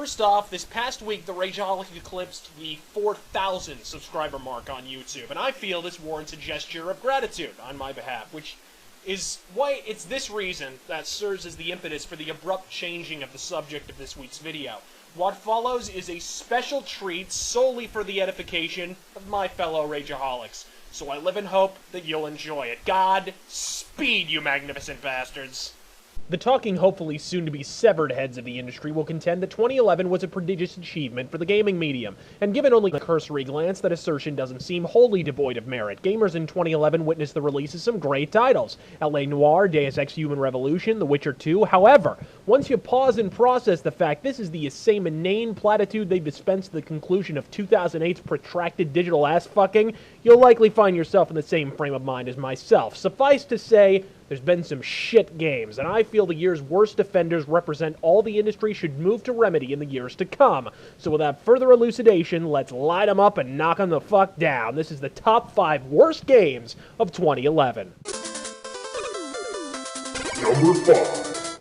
First off, this past week, the Rageaholic eclipsed the 4,000 subscriber mark on YouTube, and I feel this warrants a gesture of gratitude on my behalf, which is why it's this reason that serves as the impetus for the abrupt changing of the subject of this week's video. What follows is a special treat solely for the edification of my fellow Rageaholics, so I live in hope that you'll enjoy it. God speed, you magnificent bastards! The talking, hopefully soon-to-be severed heads of the industry will contend that 2011 was a prodigious achievement for the gaming medium, and given only a cursory glance, that assertion doesn't seem wholly devoid of merit. Gamers in 2011 witnessed the release of some great titles: L.A. Noire, Deus Ex Human Revolution, The Witcher 2. However, once you pause and process the fact this is the same inane platitude they dispensed at the conclusion of 2008's protracted digital ass-fucking, you'll likely find yourself in the same frame of mind as myself. Suffice to say, there's been some shit games, and I feel the year's worst offenders represent all the industry should move to remedy in the years to come. So without further elucidation, let's light them up and knock them the fuck down. This is the top 5 worst games of 2011. Number 5.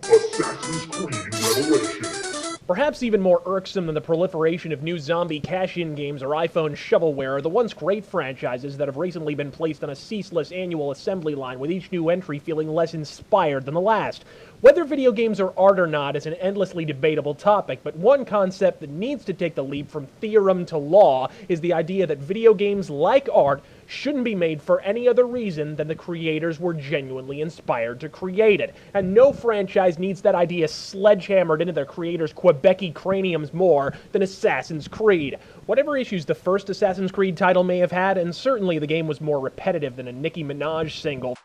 Assassin's Creed Revelations. Perhaps even more irksome than the proliferation of new zombie cash-in games or iPhone shovelware are the once great franchises that have recently been placed on a ceaseless annual assembly line, with each new entry feeling less inspired than the last. Whether video games are art or not is an endlessly debatable topic, but one concept that needs to take the leap from theorem to law is the idea that video games, like art, shouldn't be made for any other reason than the creators were genuinely inspired to create it. And no franchise needs that idea sledgehammered into their creators' Quebecy craniums more than Assassin's Creed. Whatever issues the first Assassin's Creed title may have had, and certainly the game was more repetitive than a Nicki Minaj single,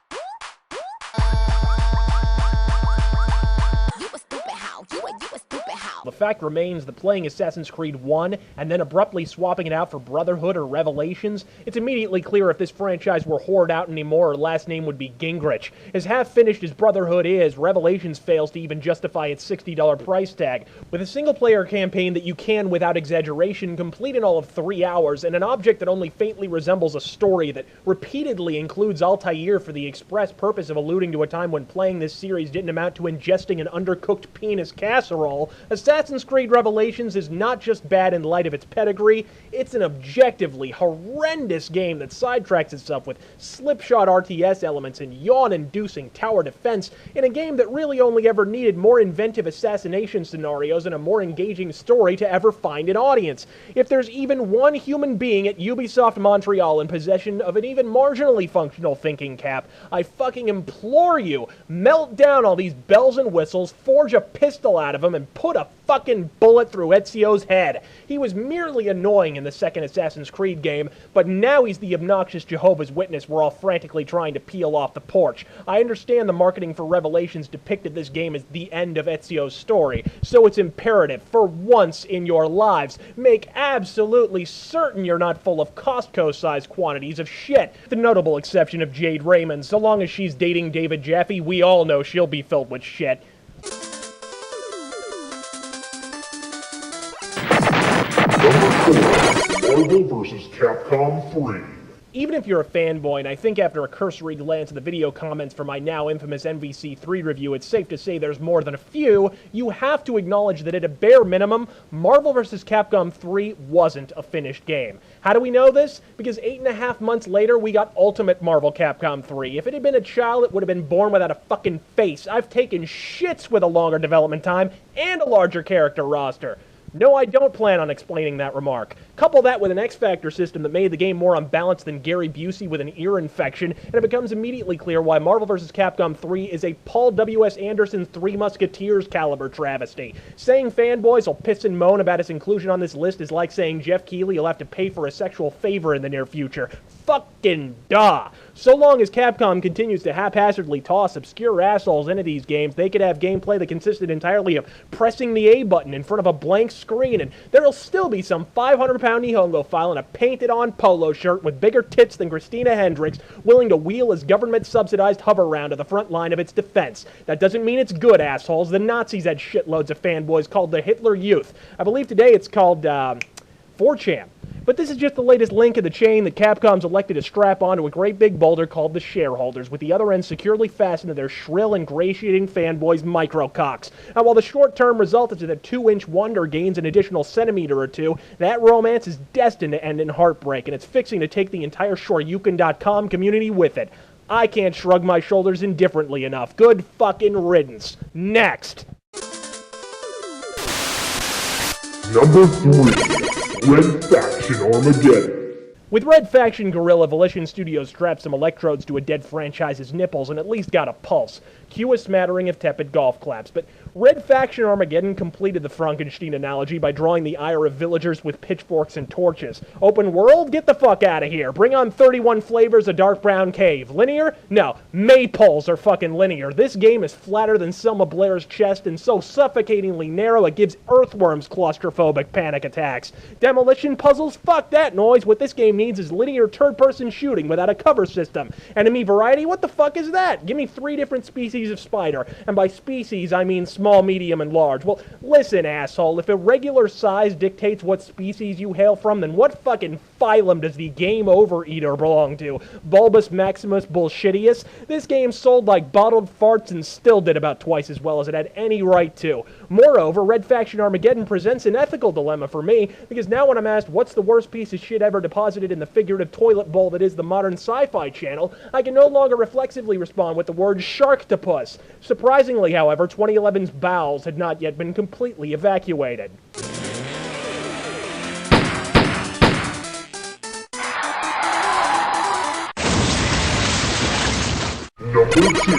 the fact remains that playing Assassin's Creed 1 and then abruptly swapping it out for Brotherhood or Revelations, it's immediately clear if this franchise were whored out anymore, her last name would be Gingrich. As half-finished as Brotherhood is, Revelations fails to even justify its $60 price tag. With a single-player campaign that you can, without exaggeration, complete in all of 3 hours, and an object that only faintly resembles a story that repeatedly includes Altair for the express purpose of alluding to a time when playing this series didn't amount to ingesting an undercooked penis casserole, Assassin's Creed Revelations is not just bad in light of its pedigree, it's an objectively horrendous game that sidetracks itself with slipshod RTS elements and yawn-inducing tower defense in a game that really only ever needed more inventive assassination scenarios and a more engaging story to ever find an audience. If there's even one human being at Ubisoft Montreal in possession of an even marginally functional thinking cap, I fucking implore you, melt down all these bells and whistles, forge a pistol out of them, and put a fucking bullet through Ezio's head. He was merely annoying in the second Assassin's Creed game, but now he's the obnoxious Jehovah's Witness we're all frantically trying to peel off the porch. I understand the marketing for Revelations depicted this game as the end of Ezio's story, so it's imperative, for once in your lives, make absolutely certain you're not full of Costco-sized quantities of shit. The notable exception of Jade Raymond. So long as she's dating David Jaffe, we all know she'll be filled with shit. Marvel vs. Capcom 3. Even if you're a fanboy, and I think after a cursory glance at the video comments for my now infamous MVC3 review, it's safe to say there's more than a few, you have to acknowledge that at a bare minimum, Marvel vs. Capcom 3 wasn't a finished game. How do we know this? Because 8.5 months later, we got Ultimate Marvel Capcom 3. If it had been a child, it would have been born without a fucking face. I've taken shits with a longer development time and a larger character roster. No, I don't plan on explaining that remark. Couple that with an X-Factor system that made the game more unbalanced than Gary Busey with an ear infection, and it becomes immediately clear why Marvel vs. Capcom 3 is a Paul W.S. Anderson's Three Musketeers caliber travesty. Saying fanboys will piss and moan about its inclusion on this list is like saying Jeff Keighley will have to pay for a sexual favor in the near future. Fucking duh! So long as Capcom continues to haphazardly toss obscure assholes into these games, they could have gameplay that consisted entirely of pressing the A button in front of a blank screen, and there'll still be some 500-pound Nihongo file in a painted-on polo shirt with bigger tits than Christina Hendricks willing to wheel his government-subsidized hover round to the front line of its defense. That doesn't mean it's good, assholes. The Nazis had shitloads of fanboys called the Hitler Youth. I believe today it's called, 4chan. But this is just the latest link in the chain that Capcom's elected to strap onto a great big boulder called the shareholders, with the other end securely fastened to their shrill, ingratiating fanboys' micrococks. Now, while the short-term result is that a 2-inch wonder gains an additional centimeter or two, that romance is destined to end in heartbreak, and it's fixing to take the entire Shoryuken.com community with it. I can't shrug my shoulders indifferently enough. Good fucking riddance. Next! Number 3. Red Faction Armageddon. With Red Faction Guerrilla, Volition Studios strapped some electrodes to a dead franchise's nipples and at least got a pulse. Cue a smattering of tepid golf claps, but Red Faction Armageddon completed the Frankenstein analogy by drawing the ire of villagers with pitchforks and torches. Open world? Get the fuck out of here. Bring on 31 flavors of dark brown cave. Linear? No. Maypoles are fucking linear. This game is flatter than Selma Blair's chest and so suffocatingly narrow it gives earthworms claustrophobic panic attacks. Demolition puzzles? Fuck that noise. What this game needs is linear third-person shooting without a cover system. Enemy variety? What the fuck is that? Give me 3 different species of spider. And by species, I mean small, medium, and large. Well, listen, asshole, if irregular size dictates what species you hail from, then what fucking phylum does the Game Over Eater belong to? Bulbus Maximus Bullshittius? This game sold like bottled farts and still did about twice as well as it had any right to. Moreover, Red Faction Armageddon presents an ethical dilemma for me, because now when I'm asked what's the worst piece of shit ever deposited in the figurative toilet bowl that is the modern sci-fi channel, I can no longer reflexively respond with the word sharktopus. Surprisingly, however, 2011's bowels had not yet been completely evacuated. Number 2.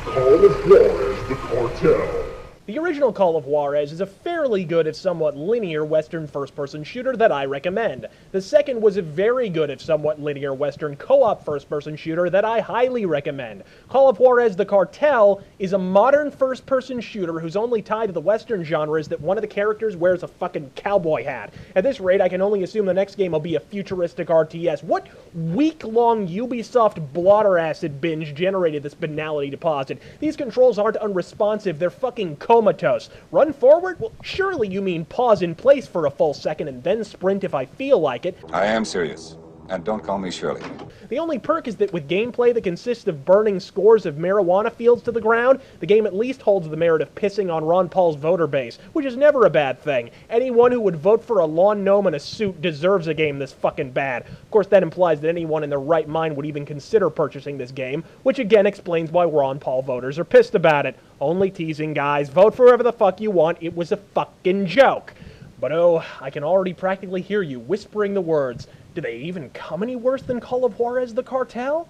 Call of Juarez the Cartel. The original Call of Juarez is a fairly good, if somewhat linear, Western first-person shooter that I recommend. The second was a very good, if somewhat linear, Western co-op first-person shooter that I highly recommend. Call of Juarez the Cartel is a modern first-person shooter whose only tie to the Western genre is that one of the characters wears a fucking cowboy hat. At this rate, I can only assume the next game will be a futuristic RTS. What week-long Ubisoft blotter acid binge generated this banality deposit? These controls aren't unresponsive, they're fucking comatose. Run forward? Well, surely you mean pause in place for a full second and then sprint if I feel like it. I am serious. And don't call me Shirley. The only perk is that with gameplay that consists of burning scores of marijuana fields to the ground, the game at least holds the merit of pissing on Ron Paul's voter base, which is never a bad thing. Anyone who would vote for a lawn gnome in a suit deserves a game this fucking bad. Of course, that implies that anyone in their right mind would even consider purchasing this game, which again explains why Ron Paul voters are pissed about it. Only teasing, guys. Vote for whoever the fuck you want. It was a fucking joke. But oh, I can already practically hear you whispering the words. Do they even come any worse than Call of Juarez the Cartel?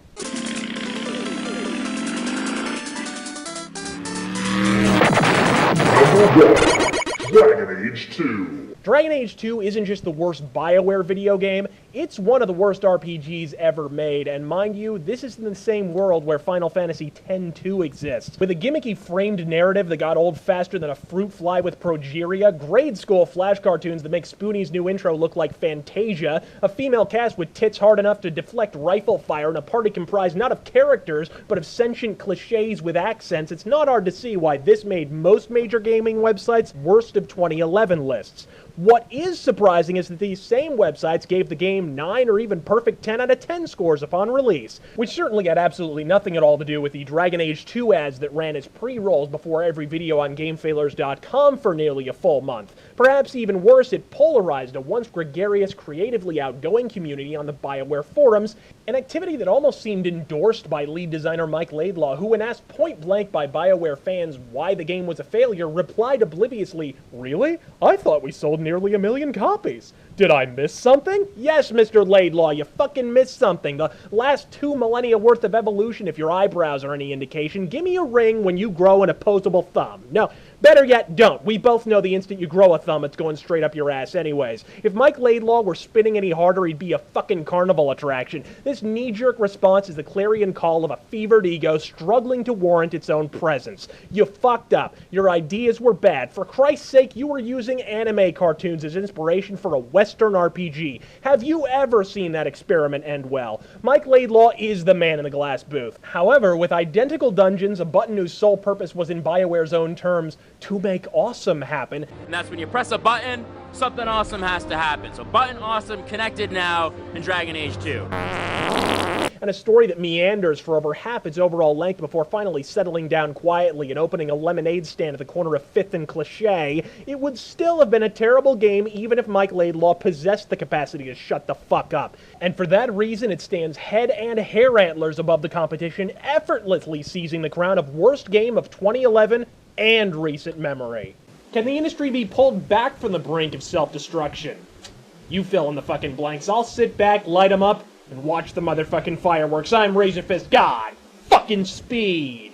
Number 1. Dragon Age 2. Dragon Age 2 isn't just the worst BioWare video game, it's one of the worst RPGs ever made, and mind you, this is in the same world where Final Fantasy X-2 exists. With a gimmicky framed narrative that got old faster than a fruit fly with progeria, grade school flash cartoons that make Spoonie's new intro look like Fantasia, a female cast with tits hard enough to deflect rifle fire, and a party comprised not of characters, but of sentient cliches with accents, it's not hard to see why this made most major gaming websites' worst of 2011 lists. What is surprising is that these same websites gave the game 9 or even perfect 10 out of 10 scores upon release, which certainly had absolutely nothing at all to do with the Dragon Age 2 ads that ran as pre-rolls before every video on GameFailers.com for nearly a full month. Perhaps even worse, it polarized a once gregarious, creatively outgoing community on the BioWare forums, an activity that almost seemed endorsed by lead designer Mike Laidlaw, who when asked point-blank by BioWare fans why the game was a failure, replied obliviously, "Really? I thought we sold nearly 1 million copies. Did I miss something? Yes, Mr. Laidlaw, you fucking missed something. The last 2 millennia worth of evolution, if your eyebrows are any indication. Give me a ring when you grow an opposable thumb. No, better yet, don't. We both know the instant you grow a thumb, it's going straight up your ass anyways. If Mike Laidlaw were spinning any harder, he'd be a fucking carnival attraction. This knee-jerk response is the clarion call of a fevered ego struggling to warrant its own presence. You fucked up. Your ideas were bad. For Christ's sake, you were using anime cartoons as inspiration for a Western RPG. Have you ever seen that experiment end well? Mike Laidlaw is the man in the glass booth. However, with identical dungeons, a button whose sole purpose was in BioWare's own terms, to make awesome happen, And that's when you press press a button, something awesome has to happen. So Button Awesome connected now in Dragon Age 2. And a story that meanders for over half its overall length before finally settling down quietly and opening a lemonade stand at the corner of 5th and Cliché, it would still have been a terrible game even if Mike Laidlaw possessed the capacity to shut the fuck up. And for that reason, it stands head and hair antlers above the competition, effortlessly seizing the crown of worst game of 2011 and recent memory. Can the industry be pulled back from the brink of self-destruction? You fill in the fucking blanks. I'll sit back, light 'em up, and watch the motherfucking fireworks. I'm RazörFist God fucking Speed.